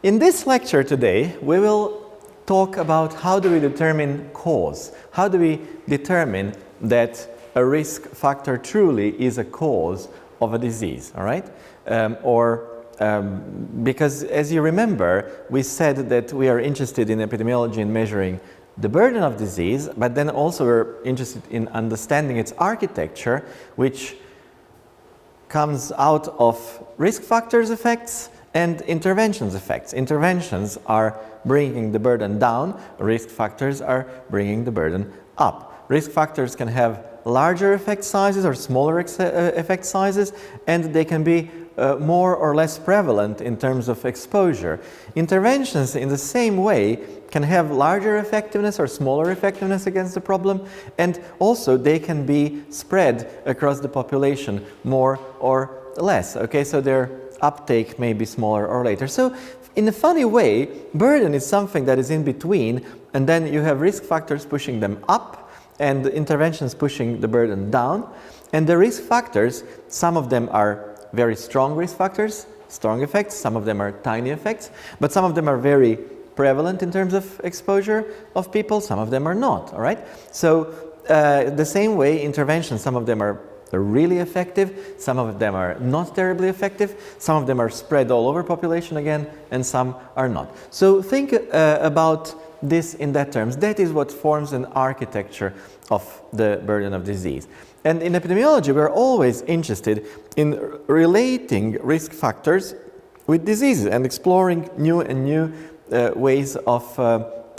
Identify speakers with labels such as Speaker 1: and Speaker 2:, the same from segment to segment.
Speaker 1: In this lecture today, we will talk about how do we determine cause. How do we determine that a risk factor truly is a cause of a disease, all right? Because as you remember, we said that we are interested in epidemiology in measuring the burden of disease, but then also we're interested in understanding its architecture, which comes out of risk factors effects and interventions effects. Interventions are bringing the burden down, risk factors are bringing the burden up. Risk factors can have larger effect sizes or smaller effect sizes, and they can be more or less prevalent in terms of exposure. Interventions in the same way can have larger effectiveness or smaller effectiveness against the problem, and also they can be spread across the population more or less. Okay, so their uptake may be smaller or later. So in a funny way, burden is something that is in between, and then you have risk factors pushing them up and interventions pushing the burden down. And the risk factors, some of them are very strong risk factors, strong effects, some of them are tiny effects, but some of them are very prevalent in terms of exposure of people, some of them are not, all right? So the same way, interventions, some of them are really effective, some of them are not terribly effective, some of them are spread all over population again, and some are not. So think about this in that terms. That is what forms an architecture of the burden of disease. And in epidemiology, we're always interested in relating risk factors with diseases and exploring new ways of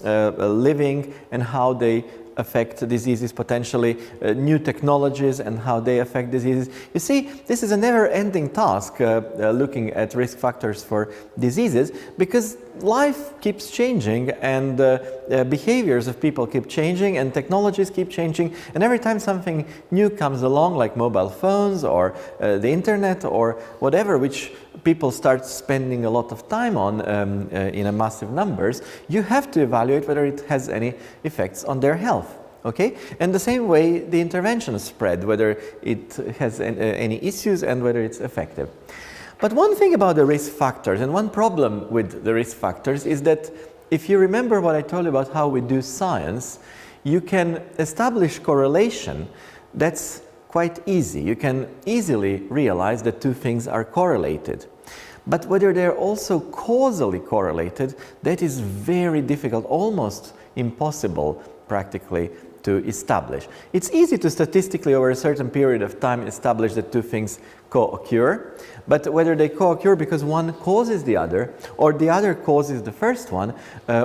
Speaker 1: living and how they affect diseases, potentially new technologies and how they affect diseases. You see, this is a never-ending task, looking at risk factors for diseases, because life keeps changing and behaviors of people keep changing and technologies keep changing, and every time something new comes along, like mobile phones or the internet or whatever, which people start spending a lot of time on in a massive numbers, you have to evaluate whether it has any effects on their health. Okay? And the same way the intervention spread, whether it has any issues and whether it's effective. But one thing about the risk factors, and one problem with the risk factors, is that if you remember what I told you about how we do science, you can establish correlation. That's quite easy. You can easily realize that two things are correlated. But whether they're also causally correlated, that is very difficult, almost impossible practically to establish. It's easy to statistically over a certain period of time establish that two things co-occur, but whether they co-occur because one causes the other or the other causes the first one,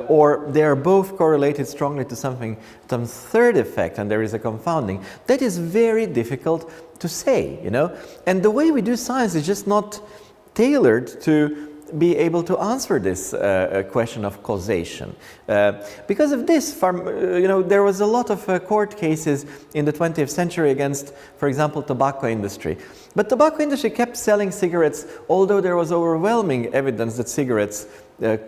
Speaker 1: or they are both correlated strongly to some third effect and there is a confounding, that is very difficult to say, you know. And the way we do science is just not tailored to be able to answer this question of causation. Because of this, there was a lot of court cases in the 20th century against, for example, tobacco industry. But tobacco industry kept selling cigarettes, although there was overwhelming evidence that cigarettes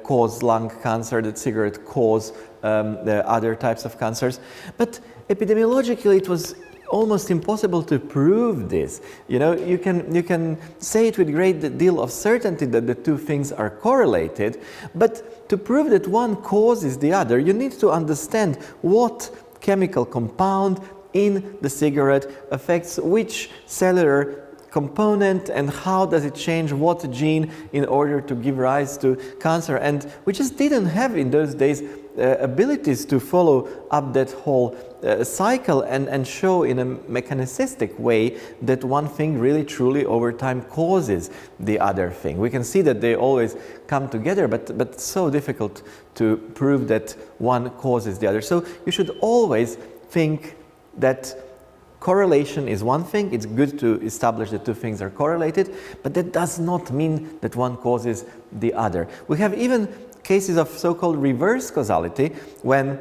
Speaker 1: cause lung cancer, that cigarettes cause other types of cancers. But epidemiologically, it was almost impossible to prove this. You know, you can say it with a great deal of certainty that the two things are correlated, but to prove that one causes the other, you need to understand what chemical compound in the cigarette affects which cellular component and how does it change what gene in order to give rise to cancer. And we just didn't have in those days abilities to follow up that whole cycle and show in a mechanicistic way that one thing really truly over time causes the other thing. We can see that they always come together, but it's so difficult to prove that one causes the other. So you should always think that correlation is one thing. It's good to establish that two things are correlated, but that does not mean that one causes the other. We have even cases of so-called reverse causality when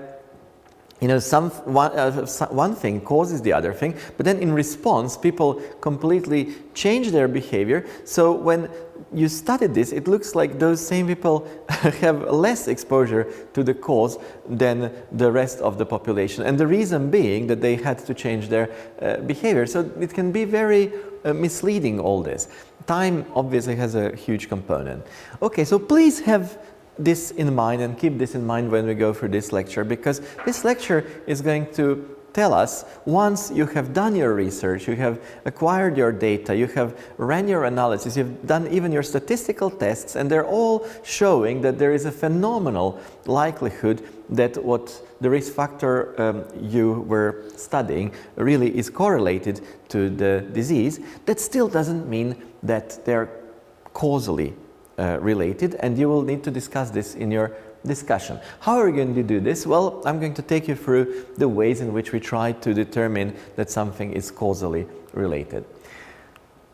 Speaker 1: one thing causes the other thing, but then in response people completely change their behavior. So when you study this, it looks like those same people have less exposure to the cause than the rest of the population, and the reason being that they had to change their behavior. So it can be very misleading, all this. Time obviously has a huge component. Okay, so please have this in mind and keep this in mind when we go through this lecture, because this lecture is going to tell us, once you have done your research, you have acquired your data, you have ran your analysis, you've done even your statistical tests, and they're all showing that there is a phenomenal likelihood that what the risk factor you were studying really is correlated to the disease. That still doesn't mean that they're causally related, and you will need to discuss this in your discussion. How are we going to do this? Well, I'm going to take you through the ways in which we try to determine that something is causally related.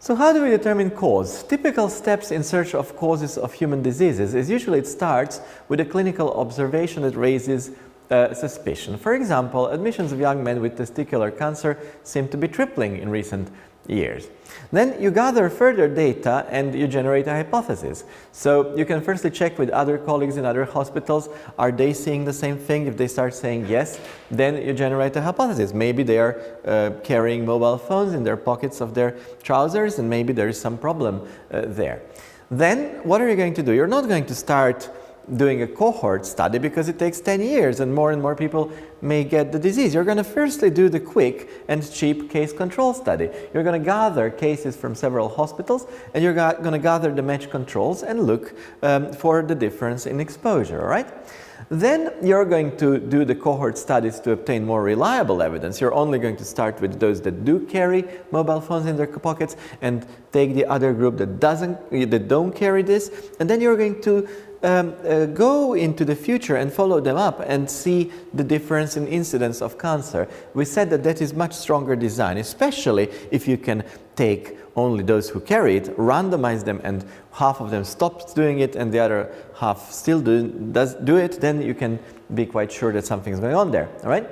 Speaker 1: So how do we determine cause? Typical steps in search of causes of human diseases is usually it starts with a clinical observation that raises suspicion. For example, admissions of young men with testicular cancer seem to be tripling in recent years. Then you gather further data and you generate a hypothesis. So you can firstly check with other colleagues in other hospitals, are they seeing the same thing? If they start saying yes, then you generate a hypothesis. Maybe they are carrying mobile phones in their pockets of their trousers, and maybe there is some problem there. Then what are you going to do? You're not going to start doing a cohort study, because it takes 10 years and more people may get the disease. You're going to firstly do the quick and cheap case control study. You're going to gather cases from several hospitals, and you're going to gather the match controls and look for the difference in exposure, all right? Then you're going to do the cohort studies to obtain more reliable evidence. You're only going to start with those that do carry mobile phones in their pockets and take the other group that don't carry this, and then you're going to go into the future and follow them up and see the difference in incidence of cancer. We said that that is much stronger design, especially if you can take only those who carry it, randomize them, and half of them stops doing it and the other half still does do it, then you can be quite sure that something is going on there, all right?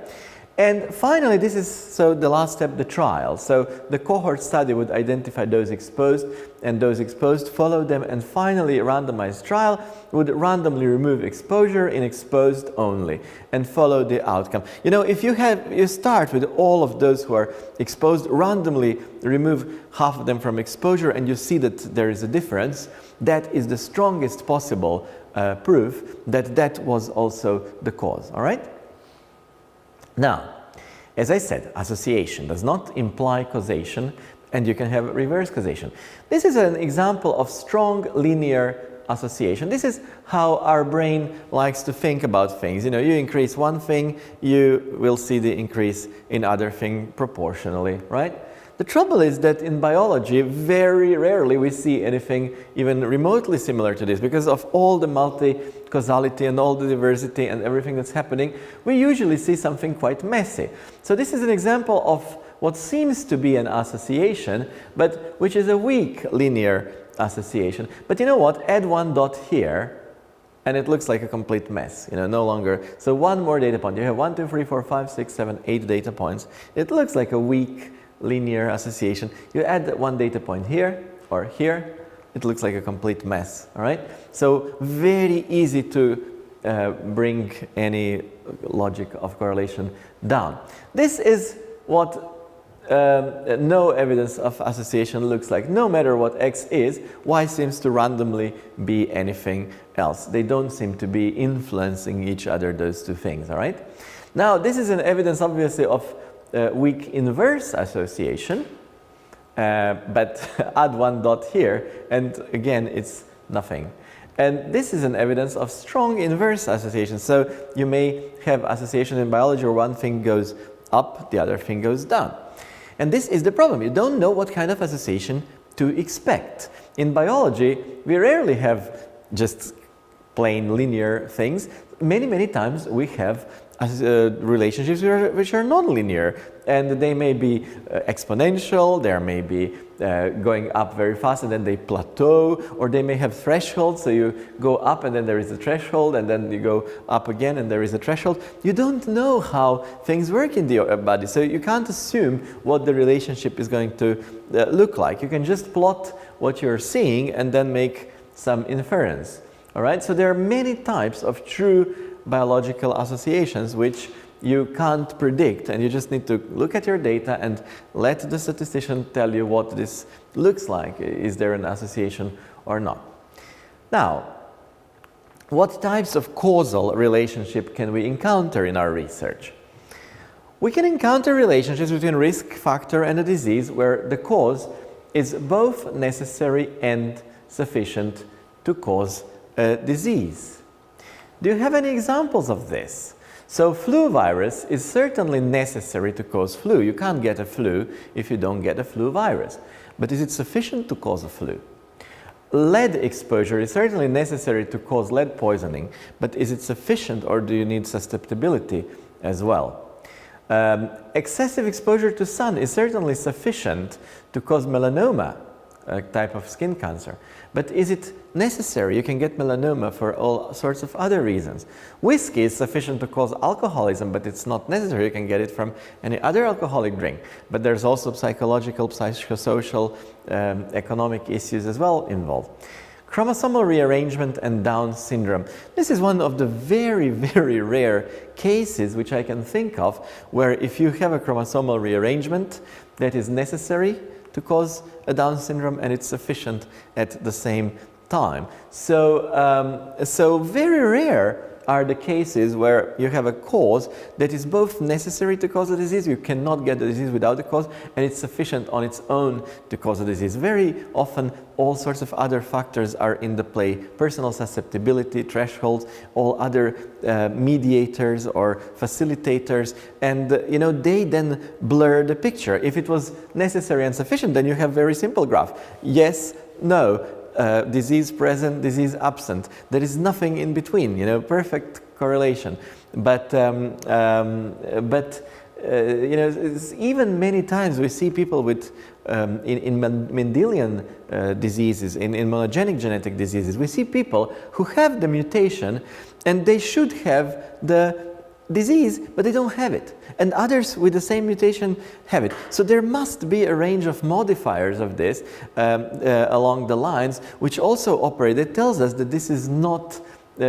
Speaker 1: And finally, this is the last step, the trial. So the cohort study would identify those exposed, and those exposed follow them, and finally a randomized trial would randomly remove exposure in exposed only and follow the outcome. You know, if you start with all of those who are exposed, randomly remove half of them from exposure, and you see that there is a difference, that is the strongest possible proof that that was also the cause, all right? Now, as I said, association does not imply causation, and you can have reverse causation. This is an example of strong linear association. This is how our brain likes to think about things. You know, you increase one thing, you will see the increase in other thing proportionally, right? The trouble is that in biology, very rarely we see anything even remotely similar to this, because of all the multi-causality and all the diversity and everything that's happening, we usually see something quite messy. So this is an example of what seems to be an association, but which is a weak linear association. But you know what? Add one dot here, and it looks like a complete mess, you know, no longer. So one more data point. You have 1, 2, 3, 4, 5, 6, 7, 8 data points. It looks like a weak linear association. You add one data point here or here, it looks like a complete mess, all right? So very easy to bring any logic of correlation down. This is what no evidence of association looks like. No matter what X is, Y seems to randomly be anything else. They don't seem to be influencing each other, those two things, all right? Now, this is an evidence, obviously, of weak inverse association, but add one dot here, and again, it's nothing. And this is an evidence of strong inverse association. So you may have association in biology where one thing goes up, the other thing goes down. And this is the problem. You don't know what kind of association to expect. In biology, we rarely have just plain linear things. Many times we have relationships which are non-linear, and they may be exponential, there may be going up very fast and then they plateau, or they may have thresholds, so you go up and then there is a threshold, and then you go up again and there is a threshold. You don't know how things work in the body, so you can't assume what the relationship is going to look like. You can just plot what you're seeing and then make some inference. All right, so there are many types of true biological associations which you can't predict, and you just need to look at your data and let the statistician tell you what this looks like. Is there an association or not? Now, what types of causal relationship can we encounter in our research? We can encounter relationships between risk factor and a disease where the cause is both necessary and sufficient to cause a disease. Do you have any examples of this? So flu virus is certainly necessary to cause flu. You can't get a flu if you don't get a flu virus. But is it sufficient to cause a flu? Lead exposure is certainly necessary to cause lead poisoning, but is it sufficient, or do you need susceptibility as well? Excessive exposure to sun is certainly sufficient to cause melanoma, a type of skin cancer. But is it necessary? You can get melanoma for all sorts of other reasons. Whiskey is sufficient to cause alcoholism, but it's not necessary. You can get it from any other alcoholic drink. But there's also psychological, psychosocial, economic issues as well involved. Chromosomal rearrangement and Down syndrome. This is one of the very, very rare cases which I can think of where if you have a chromosomal rearrangement that is necessary to cause a Down syndrome and it's sufficient at the same time. So very rare are the cases where you have a cause that is both necessary to cause a disease, you cannot get the disease without the cause, and it's sufficient on its own to cause a disease. Very often all sorts of other factors are in the play, personal susceptibility, thresholds, all other mediators or facilitators, and they then blur the picture. If it was necessary and sufficient, then you have very simple graph. Yes, no. Disease present, disease absent. There is nothing in between, perfect correlation. But even many times we see people with in Mendelian diseases, in monogenic genetic diseases, we see people who have the mutation and they should have the disease, but they don't have it. And others with the same mutation have it. So there must be a range of modifiers of this along the lines, which also operate. It tells us that this is not,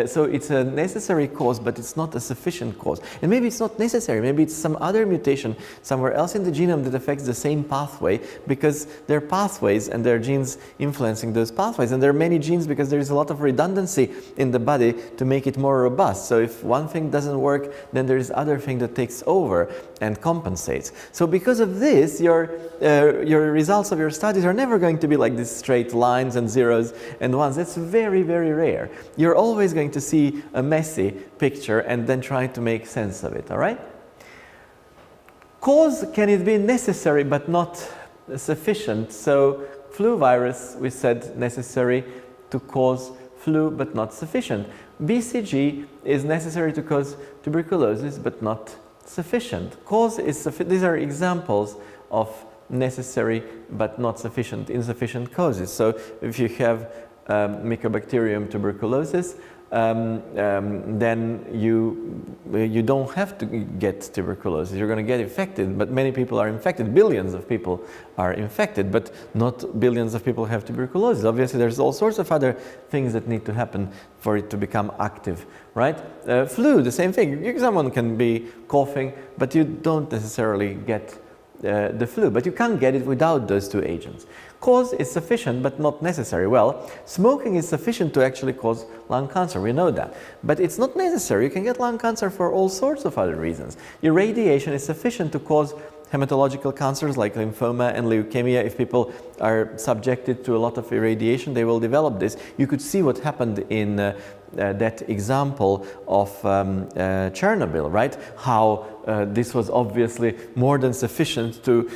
Speaker 1: so it's a necessary cause, but it's not a sufficient cause. And maybe it's not necessary. Maybe it's some other mutation somewhere else in the genome that affects the same pathway, because there are pathways and there are genes influencing those pathways. And there are many genes because there is a lot of redundancy in the body to make it more robust. So if one thing doesn't work, then there is other thing that takes over and compensates. So because of this, your results of your studies are never going to be like these straight lines and zeros and ones. That's very, very rare. You're always going to see a messy picture and then try to make sense of it, all right? Cause, can it be necessary but not sufficient? So flu virus, we said necessary to cause flu but not sufficient. BCG is necessary to cause tuberculosis but not sufficient. Cause is sufficient. These are examples of necessary but not sufficient, insufficient causes. So if you have Mycobacterium tuberculosis, then you don't have to get tuberculosis. You're going to get infected, but many people are infected. Billions of people are infected, but not billions of people have tuberculosis. Obviously, there's all sorts of other things that need to happen for it to become active, right? Flu, the same thing. Someone can be coughing, but you don't necessarily get the flu, but you can't get it without those two agents. Cause is sufficient but not necessary. Well, smoking is sufficient to actually cause lung cancer, we know that. But it's not necessary. You can get lung cancer for all sorts of other reasons. Irradiation is sufficient to cause hematological cancers like lymphoma and leukemia. If people are subjected to a lot of irradiation, they will develop this. You could see what happened in that example of Chernobyl, right? How this was obviously more than sufficient to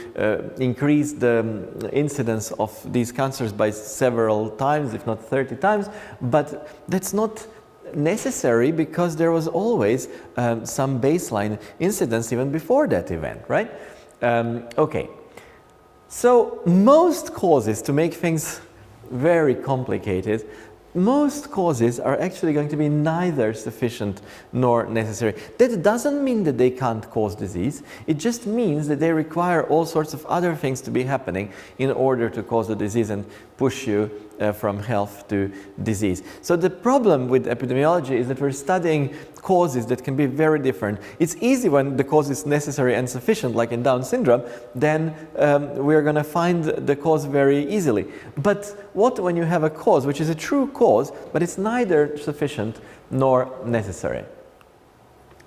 Speaker 1: increase the incidence of these cancers by several times, if not 30 times. But that's not necessary because there was always some baseline incidence even before that event, right? Okay, so most causes, to make things very complicated, most causes are actually going to be neither sufficient nor necessary. That doesn't mean that they can't cause disease. It just means that they require all sorts of other things to be happening in order to cause the disease and push you from health to disease. So the problem with epidemiology is that we're studying causes that can be very different. It's easy when the cause is necessary and sufficient, like in Down syndrome, then we're going to find the cause very easily. But what when you have a cause which is a true cause, but it's neither sufficient nor necessary?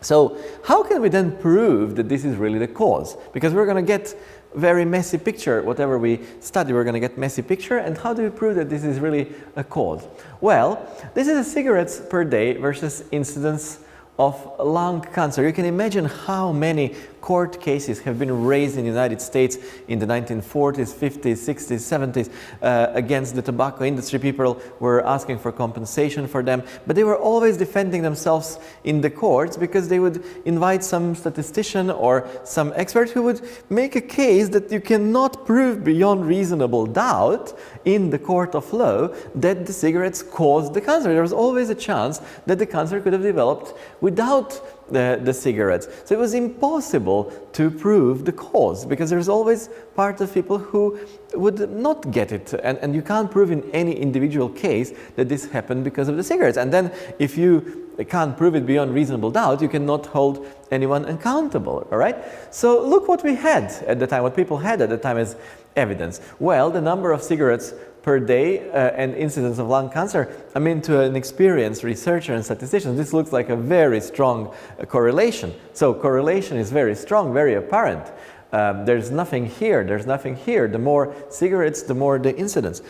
Speaker 1: So how can we then prove that this is really the cause? Because we're going to get very messy picture. Whatever we study, we're going to get messy picture. And how do we prove that this is really a cause? Well, this is cigarettes per day versus incidence of lung cancer. You can imagine how many court cases have been raised in the United States in the 1940s, 50s, 60s, 70s against the tobacco industry. People were asking for compensation for them, but they were always defending themselves in the courts because they would invite some statistician or some expert who would make a case that you cannot prove beyond reasonable doubt in the court of law that the cigarettes caused the cancer. There was always a chance that the cancer could have developed without the cigarettes. So it was impossible to prove the cause because there's always part of people who would not get it, and you can't prove in any individual case that this happened because of the cigarettes. And then if you can't prove it beyond reasonable doubt, you cannot hold anyone accountable, all right? So look what we had at the time, what people had at the time as evidence. Well, the number of cigarettes per day and incidence of lung cancer. I mean, to an experienced researcher and statistician, this looks like a very strong correlation. So correlation is very strong, very apparent. There's nothing here, there's nothing here. The more cigarettes, the more the incidence.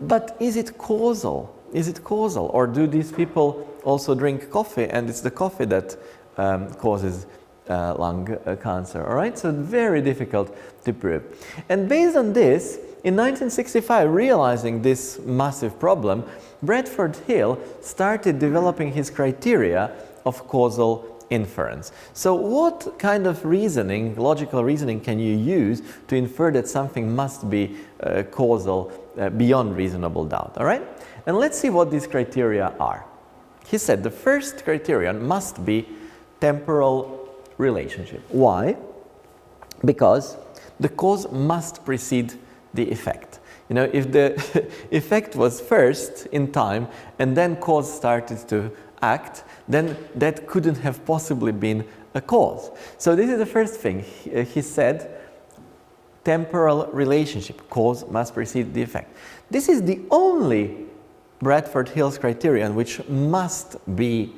Speaker 1: But is it causal? Is it causal? Or do these people also drink coffee and it's the coffee that causes lung cancer? All right, so very difficult to prove. And based on this, in 1965, realizing this massive problem, Bradford Hill started developing his criteria of causal inference. So what kind of reasoning, logical reasoning, can you use to infer that something must be causal beyond reasonable doubt? All right? And let's see what these criteria are. He said the first criterion must be temporal relationship. Why? Because the cause must precede the effect. You know, if the effect was first in time and then cause started to act, then that couldn't have possibly been a cause. So this is the first thing. He said temporal relationship, cause must precede the effect. This is the only Bradford Hill's criterion which must be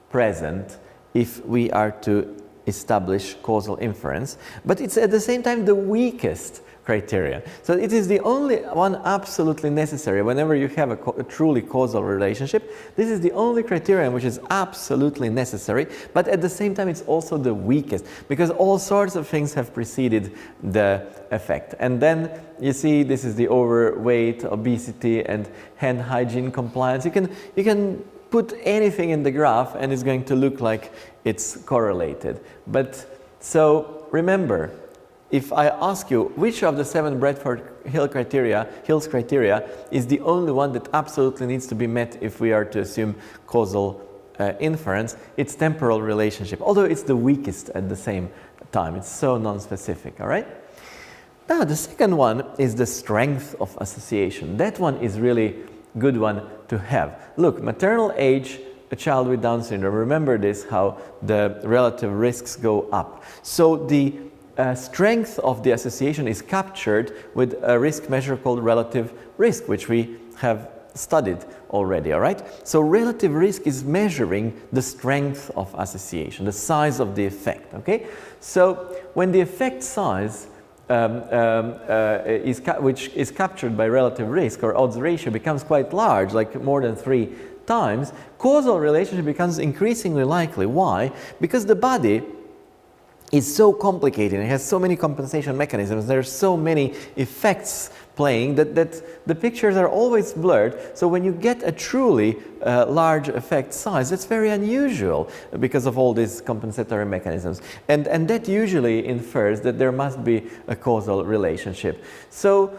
Speaker 1: present if we are to establish causal inference, but it's at the same time the weakest criterion. So it is the only one absolutely necessary whenever you have a truly causal relationship. This is the only criterion which is absolutely necessary, but at the same time it's also the weakest because all sorts of things have preceded the effect. And then you see this is the overweight, obesity, and hand hygiene compliance. You can put anything in the graph and it's going to look like it's correlated. But so remember, if I ask you which of the 7 Bradford Hill's criteria is the only one that absolutely needs to be met if we are to assume causal inference, it's temporal relationship, although it's the weakest at the same time. It's so non-specific, all right? Now, the second one is the strength of association. That one is really good one to have. Look, maternal age, a child with Down syndrome, remember this, how the relative risks go up. So the strength of the association is captured with a risk measure called relative risk, which we have studied already, all right? So relative risk is measuring the strength of association, the size of the effect, okay? So when the effect size which is captured by relative risk or odds ratio becomes quite large, like more than 3 times, causal relationship becomes increasingly likely. Why? Because the body is so complicated, it has so many compensation mechanisms, there are so many effects playing that the pictures are always blurred. So when you get a truly large effect size, that's very unusual because of all these compensatory mechanisms. And that usually infers that there must be a causal relationship. So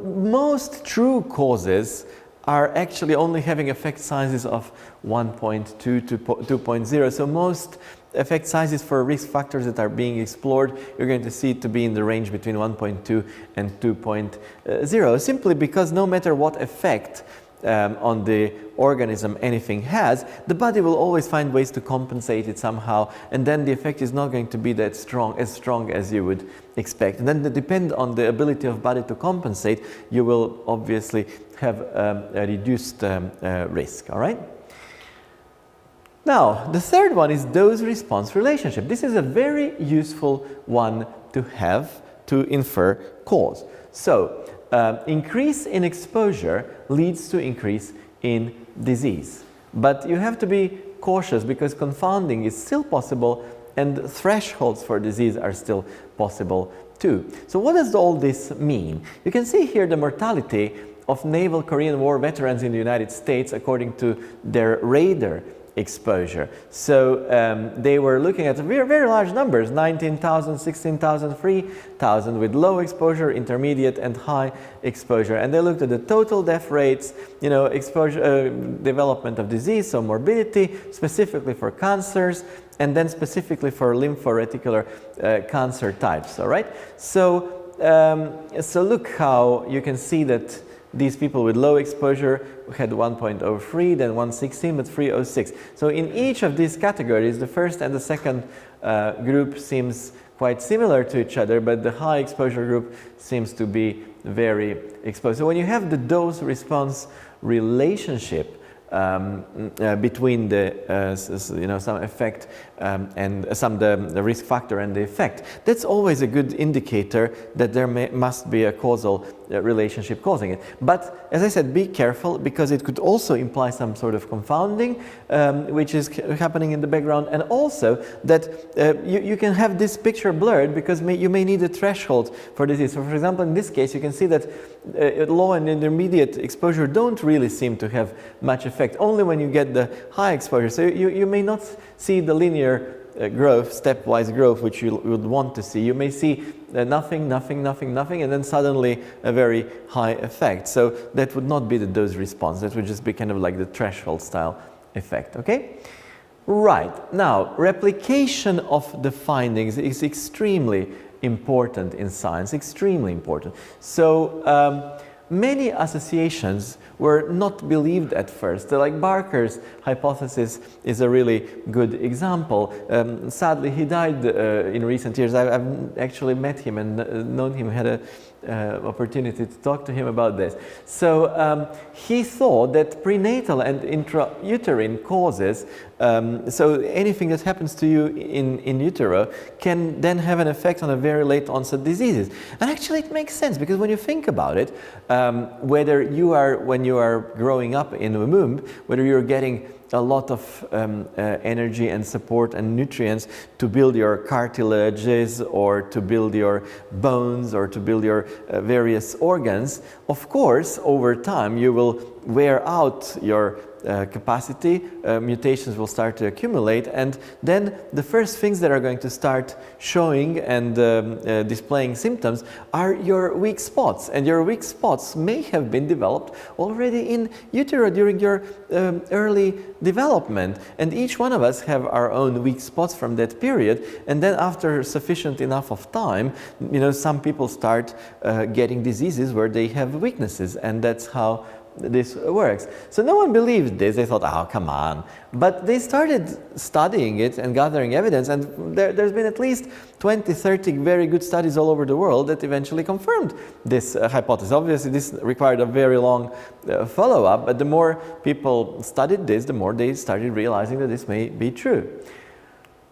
Speaker 1: most true causes are actually only having effect sizes of 1.2 to 2.0. So most effect sizes for risk factors that are being explored, you're going to see it to be in the range between 1.2 and 2.0, simply because no matter what effect on the organism anything has, the body will always find ways to compensate it somehow, and then the effect is not going to be that strong as you would expect. And then depend on the ability of body to compensate, you will obviously have a reduced risk, all right? Now, the third one is dose-response relationship. This is a very useful one to have to infer cause. So, increase in exposure leads to increase in disease. But you have to be cautious because confounding is still possible and thresholds for disease are still possible too. So what does all this mean? You can see here the mortality of naval Korean War veterans in the United States according to their radar exposure. So they were looking at very, very large numbers, 19,000, 16,000, 3,000 with low exposure, intermediate and high exposure. And they looked at the total death rates, you know, exposure, development of disease, so morbidity, specifically for cancers, and then specifically for lymphoreticular cancer types, all right? So, so look how you can see that these people with low exposure had 1.03, then 116, but 306. So in each of these categories, the first and the second group seems quite similar to each other, but the high exposure group seems to be very exposed. So when you have the dose-response relationship between the you know, some effect and the risk factor and the effect, that's always a good indicator that there must be a causal relationship causing it. But as I said, be careful because it could also imply some sort of confounding which is happening in the background, and also that you can have this picture blurred because you may need a threshold for disease. So for example, in this case, you can see that low and intermediate exposure don't really seem to have much effect, only when you get the high exposure. So you may not see the linear growth, stepwise growth, which you would want to see. You may see nothing, nothing, nothing, nothing, and then suddenly a very high effect. So that would not be the dose response. That would just be kind of like the threshold style effect, okay? Right, now replication of the findings is extremely important in science, extremely important. So many associations were not believed at first. Like Barker's hypothesis is a really good example. Sadly, he died in recent years. I've actually met him and known him, had an opportunity to talk to him about this. So he thought that prenatal and intrauterine causes, so anything that happens to you in utero can then have an effect on a very late onset diseases. And actually it makes sense because when you think about it, whether you are, when you are growing up in the womb, whether you're getting a lot of energy and support and nutrients to build your cartilages or to build your bones or to build your various organs, of course, over time you will wear out your capacity, mutations will start to accumulate, and then the first things that are going to start showing and displaying symptoms are your weak spots, and your weak spots may have been developed already in utero during your early development, and each one of us have our own weak spots from that period, and then after sufficient enough of time, you know, some people start getting diseases where they have weaknesses, and that's how this works. So no one believed this. They thought, oh, come on. But they started studying it and gathering evidence, and there's been at least 20, 30 very good studies all over the world that eventually confirmed this hypothesis. Obviously, this required a very long follow-up, but the more people studied this, the more they started realizing that this may be true.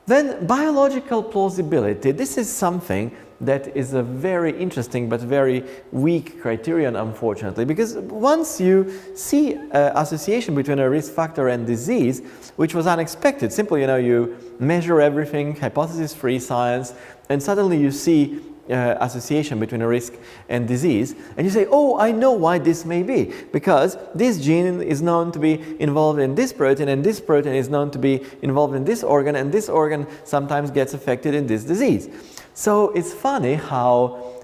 Speaker 1: Then biological plausibility. This is something that is a very interesting but very weak criterion, unfortunately, because once you see association between a risk factor and disease, which was unexpected, simply, you know, you measure everything, hypothesis-free science, and suddenly you see association between a risk and disease, and you say, oh, I know why this may be, because this gene is known to be involved in this protein, and this protein is known to be involved in this organ, and this organ sometimes gets affected in this disease. So it's funny how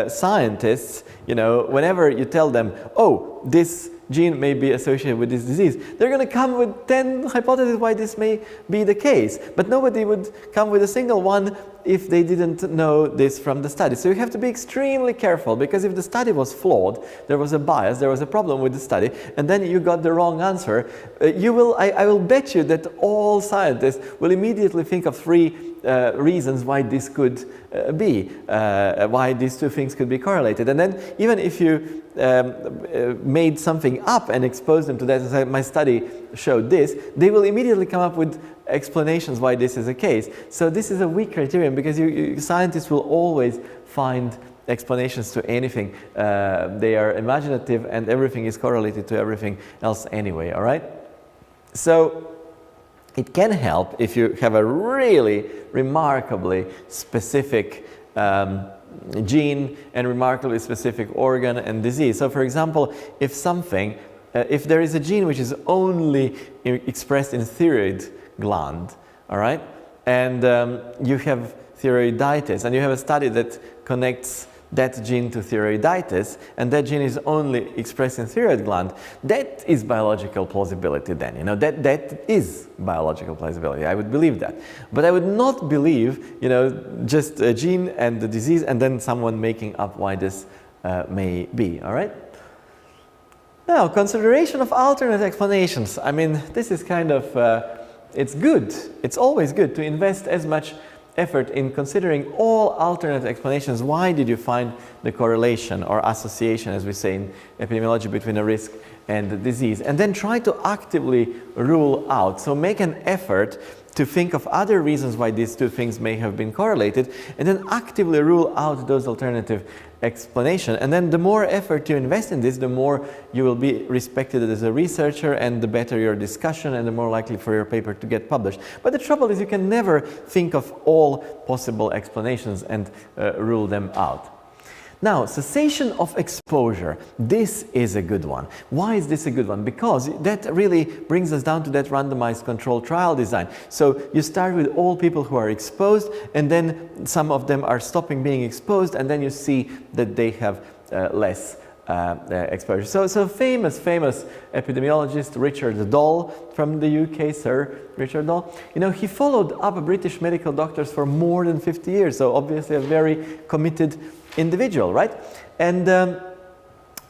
Speaker 1: scientists, you know, whenever you tell them, oh, this gene may be associated with this disease. They're going to come with 10 hypotheses why this may be the case, but nobody would come with a single one if they didn't know this from the study. So you have to be extremely careful, because if the study was flawed, there was a bias, there was a problem with the study, and then you got the wrong answer, I will bet you that all scientists will immediately think of 3 reasons why this could be, why these 2 things could be correlated. And then even if you made something up and exposed them to that and said, my study showed this, they will immediately come up with explanations why this is the case. So this is a weak criterion, because scientists will always find explanations to anything. They are imaginative, and everything is correlated to everything else anyway, all right? So it can help if you have a really remarkably specific gene and remarkably specific organ and disease. So for example, if there is a gene which is only expressed in thyroid gland, all right, and you have thyroiditis, and you have a study that connects that gene to thyroiditis, and that gene is only expressed in thyroid gland, that is biological plausibility then, you know, that is biological plausibility. I would believe that. But I would not believe, you know, just a gene and the disease and then someone making up why this may be, all right? Now, consideration of alternate explanations. I mean, this is kind of, it's good. It's always good to invest as much effort in considering all alternate explanations. Why did you find the correlation or association, as we say in epidemiology, between a risk and the disease? And then try to actively rule out. So make an effort to think of other reasons why these 2 things may have been correlated, and then actively rule out those alternative explanations. And then the more effort you invest in this, the more you will be respected as a researcher, and the better your discussion, and the more likely for your paper to get published. But the trouble is, you can never think of all possible explanations and rule them out. Now, cessation of exposure. This is a good one. Why is this a good one? Because that really brings us down to that randomized controlled trial design. So you start with all people who are exposed, and then some of them are stopping being exposed, and then you see that they have less exposure. So famous epidemiologist Richard Doll from the UK, Sir Richard Doll, you know, he followed up British medical doctors for more than 50 years. So obviously a very committed individual, right? And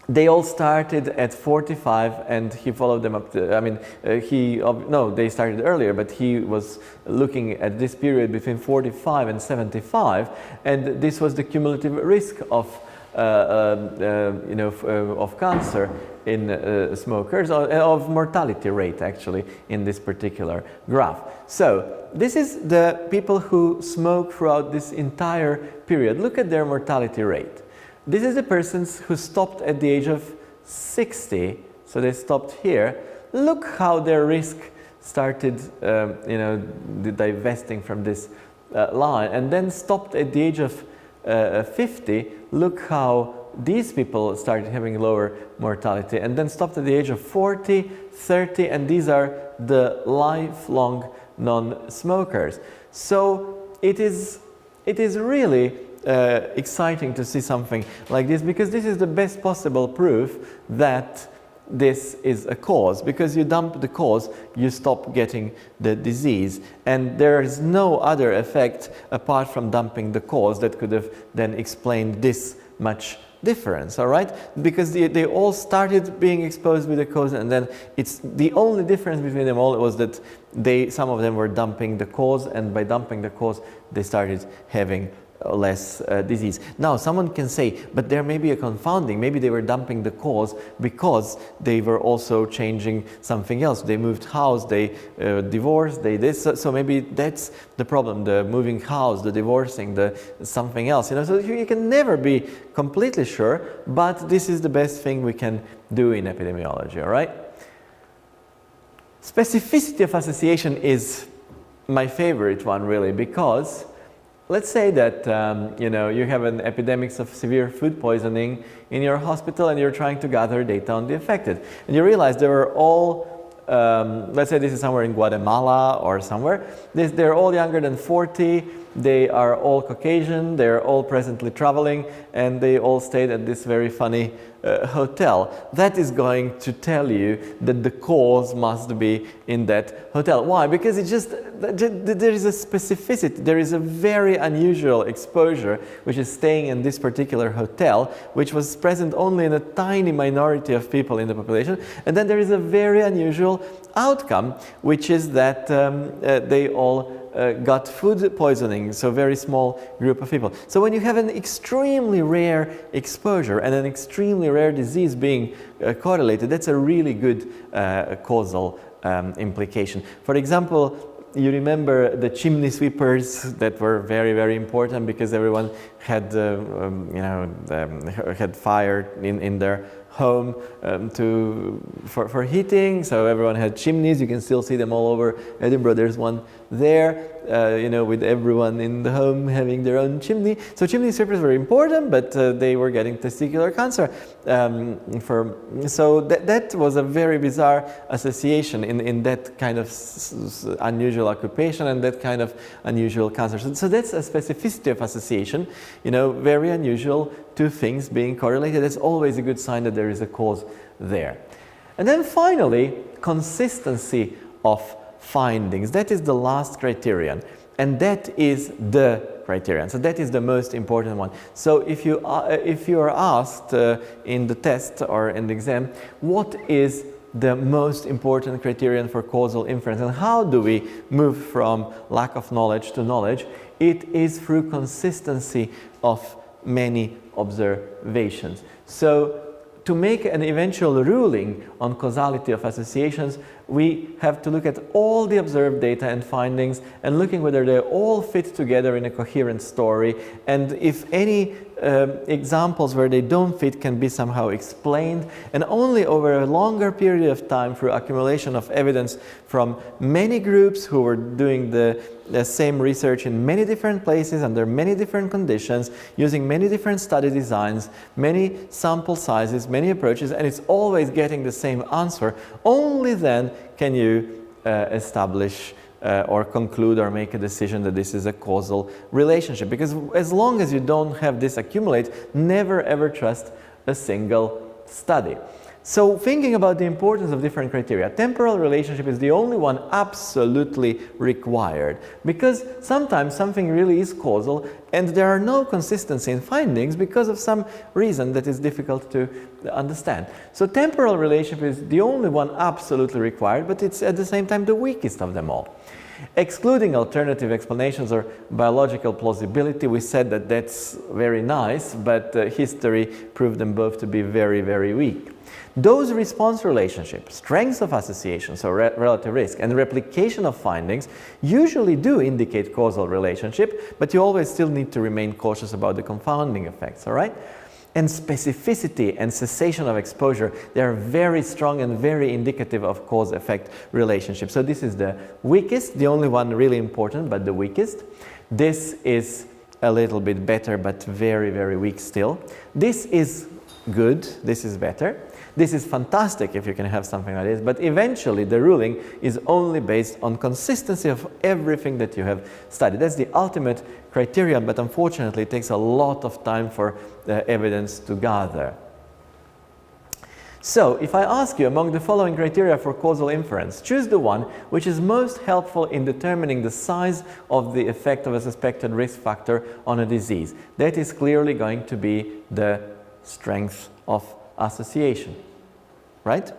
Speaker 1: they all started at 45, and he followed them up to, I mean, they started earlier, but he was looking at this period between 45 and 75, and this was the cumulative risk of of cancer in smokers, of mortality rate actually in this particular graph. So this is the people who smoke throughout this entire period. Look at their mortality rate. This is the persons who stopped at the age of 60, so they stopped here. Look how their risk started, divesting from this line, and then stopped at the age of 50. Look how these people started having lower mortality, and then stopped at the age of 40, 30, and these are the lifelong non-smokers. So it is really exciting to see something like this, because this is the best possible proof that this is a cause. Because you dump the cause, you stop getting the disease, and there is no other effect apart from dumping the cause that could have then explained this much difference, all right? Because they all started being exposed with the cause, and then it's the only difference between them all was that some of them were dumping the cause, and by dumping the cause they started having less disease. Now someone can say, but there may be a confounding, maybe they were dumping the cause because they were also changing something else. They moved house, they divorced, they this, so maybe that's the problem, the moving house, the divorcing, the something else, so you can never be completely sure, but this is the best thing we can do in epidemiology, all right? Specificity of association is my favorite one, really, because let's say that you have an epidemic of severe food poisoning in your hospital, and you're trying to gather data on the affected, and you realize they were all, let's say this is somewhere in Guatemala or somewhere, they're all younger than 40, they are all Caucasian, they're all presently traveling, and they all stayed at this very funny hotel, that is going to tell you that the cause must be in that hotel. Why? Because it just, there is a specificity, there is a very unusual exposure which is staying in this particular hotel, which was present only in a tiny minority of people in the population. And then there is a very unusual outcome, which is that they all got food poisoning, so very small group of people. So when you have an extremely rare exposure and an extremely rare disease being correlated, that's a really good causal implication. For example, you remember the chimney sweepers that were very, very important because everyone had, had fire in their home for heating, so everyone had chimneys. You can still see them all over Edinburgh. There's one there, with everyone in the home having their own chimney. So chimney sweepers were important, but they were getting testicular cancer. So that was a very bizarre association in that kind of unusual occupation and that kind of unusual cancer. So that's a specificity of association, very unusual, two things being correlated. That's always a good sign that there is a cause there. And then finally, consistency of findings. That is the last criterion, and that is the criterion. So that is the most important one. So if you are asked in the test or in the exam, what is the most important criterion for causal inference, and how do we move from lack of knowledge to knowledge? It is through consistency of many observations. So to make an eventual ruling on causality of associations, we have to look at all the observed data and findings and looking whether they all fit together in a coherent story, and if any examples where they don't fit can be somehow explained, and only over a longer period of time through accumulation of evidence from many groups who were doing the same research in many different places under many different conditions, using many different study designs, many sample sizes, many approaches, and it's always getting the same answer. Only then can you establish or conclude or make a decision that this is a causal relationship. Because as long as you don't have this accumulate, never ever trust a single study. So thinking about the importance of different criteria, temporal relationship is the only one absolutely required, because sometimes something really is causal and there are no consistency in findings because of some reason that is difficult to understand. So temporal relationship is the only one absolutely required, but it's at the same time the weakest of them all. Excluding alternative explanations or biological plausibility, we said that that's very nice, but history proved them both to be very, very weak. Dose-response relationship, strengths of association, so relative risk, and replication of findings usually do indicate causal relationship, but you always still need to remain cautious about the confounding effects, all right? And specificity and cessation of exposure, they are very strong and very indicative of cause-effect relationship. So this is the weakest, the only one really important, but the weakest. This is a little bit better, but very, very weak still. This is good, this is better. This is fantastic if you can have something like this, but eventually the ruling is only based on consistency of everything that you have studied. That's the ultimate criterion, but unfortunately it takes a lot of time for the evidence to gather. So, if I ask you among the following criteria for causal inference, choose the one which is most helpful in determining the size of the effect of a suspected risk factor on a disease. That is clearly going to be the strength of association, right?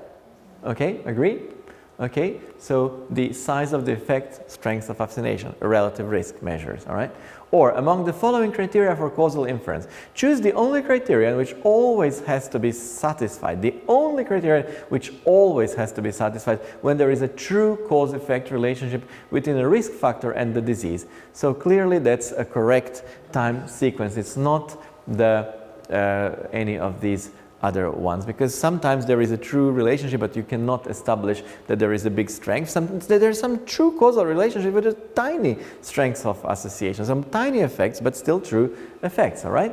Speaker 1: Okay, agree? Okay, so the size of the effect, strength of association, relative risk measures, all right? Or among the following criteria for causal inference, choose the only criterion which always has to be satisfied, the only criterion which always has to be satisfied when there is a true cause-effect relationship between a risk factor and the disease. So clearly that's a correct time sequence. It's not the any of these other ones, because sometimes there is a true relationship but you cannot establish that there is a big strength. There's some true causal relationship with a tiny strength of association, some tiny effects but still true effects, all right?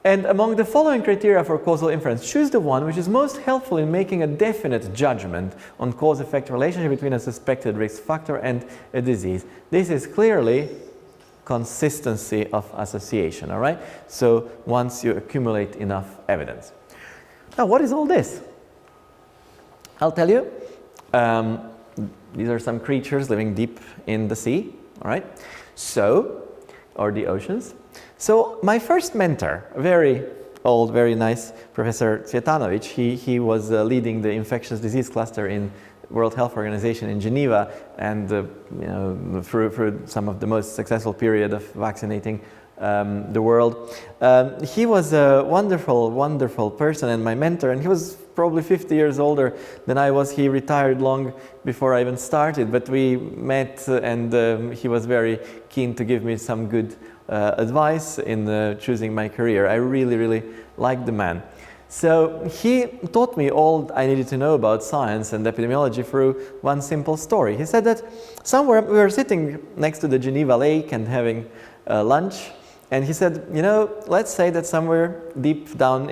Speaker 1: And among the following criteria for causal inference, choose the one which is most helpful in making a definite judgment on cause-effect relationship between a suspected risk factor and a disease. This is clearly consistency of association, all right? So once you accumulate enough evidence. Now, what is all this? I'll tell you. These are some creatures living deep in the sea, all right? So, or the oceans. So my first mentor, a very old, very nice Professor Cvjetanovic, he was leading the infectious disease cluster in World Health Organization in Geneva, and through some of the most successful period of vaccinating the world. He was a wonderful, wonderful person and my mentor, and he was probably 50 years older than I was. He retired long before I even started, but we met and he was very keen to give me some good advice in choosing my career. I really, really liked the man. So he taught me all I needed to know about science and epidemiology through one simple story. He said that somewhere we were sitting next to the Geneva lake and having lunch, and he said, you know, let's say that somewhere deep down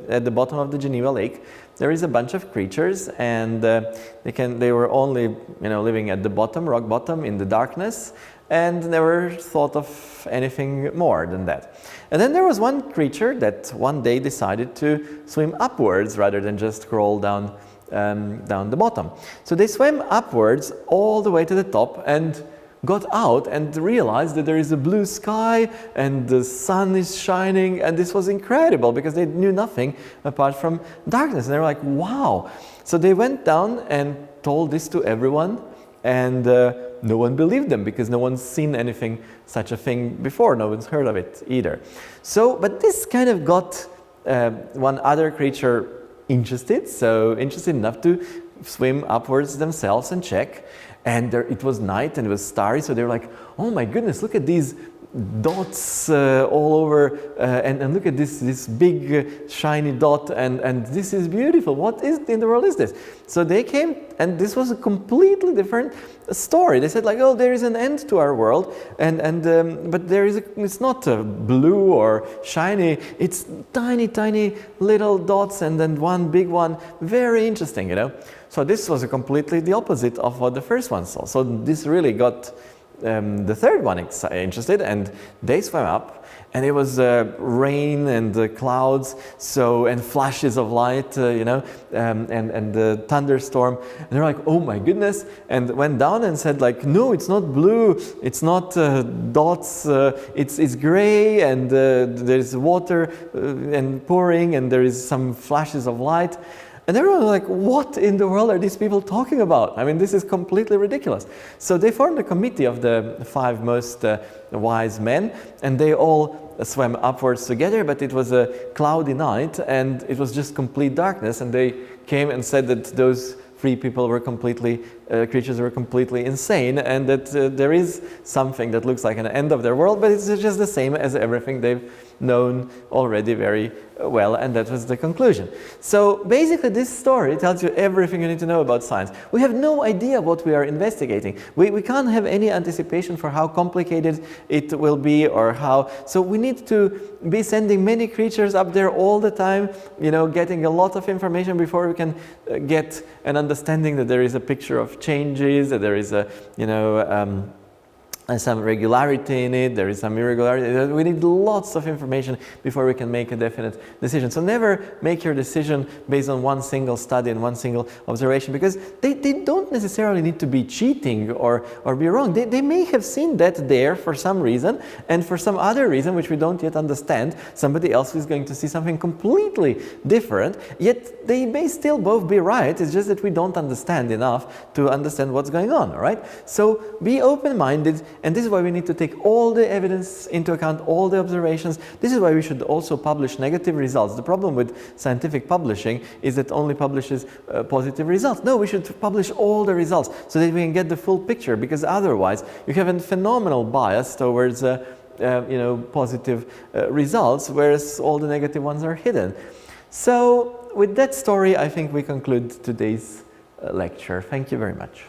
Speaker 1: at the bottom of the Geneva lake there is a bunch of creatures, and they were only living at the bottom, rock bottom, in the darkness, and never thought of anything more than that. And then there was one creature that one day decided to swim upwards rather than just crawl down the bottom. So they swam upwards all the way to the top and got out and realized that there is a blue sky and the sun is shining, and this was incredible because they knew nothing apart from darkness. And they were like, wow. So they went down and told this to everyone, and no one believed them because no one's seen anything, such a thing before. No one's heard of it either. So, but this kind of got one other creature interested enough to swim upwards themselves and check. And it was night and it was starry, so they were like, oh my goodness, look at these dots all over, and look at this big shiny dot, and this is beautiful. What in the world is this? So they came, and this was a completely different story. They said like, oh, there is an end to our world, but it's not blue or shiny. It's tiny little dots, and then one big one. Very interesting, So this was completely the opposite of what the first one saw. So this really got the third one interested, and they swam up, and it was rain and clouds, and flashes of light, and the thunderstorm. And they're like, oh my goodness, and went down and said like, no, it's not blue, it's not dots, it's gray, and there's water and pouring, and there is some flashes of light. And everyone was like, what in the world are these people talking about? I mean, this is completely ridiculous. So they formed a committee of the 5 most wise men, and they all swam upwards together, but it was a cloudy night, and it was just complete darkness, and they came and said that those 3 people were creatures were completely insane, and that there is something that looks like an end of their world, but it's just the same as everything they've known already very well, and that was the conclusion. So basically this story tells you everything you need to know about science. We have no idea what we are investigating. We can't have any anticipation for how complicated it will be or how. So we need to be sending many creatures up there all the time, getting a lot of information before we can get an understanding that there is a picture of changes, that there is a, and some regularity in it, there is some irregularity. We need lots of information before we can make a definite decision. So never make your decision based on one single study and one single observation, because they don't necessarily need to be cheating or be wrong. They may have seen that there for some reason, and for some other reason which we don't yet understand, somebody else is going to see something completely different, yet they may still both be right. It's just that we don't understand enough to understand what's going on, all right? So be open-minded. And this is why we need to take all the evidence into account, all the observations. This is why we should also publish negative results. The problem with scientific publishing is that it only publishes positive results. No, we should publish all the results so that we can get the full picture, because otherwise you have a phenomenal bias towards positive results, whereas all the negative ones are hidden. So with that story, I think we conclude today's lecture. Thank you very much.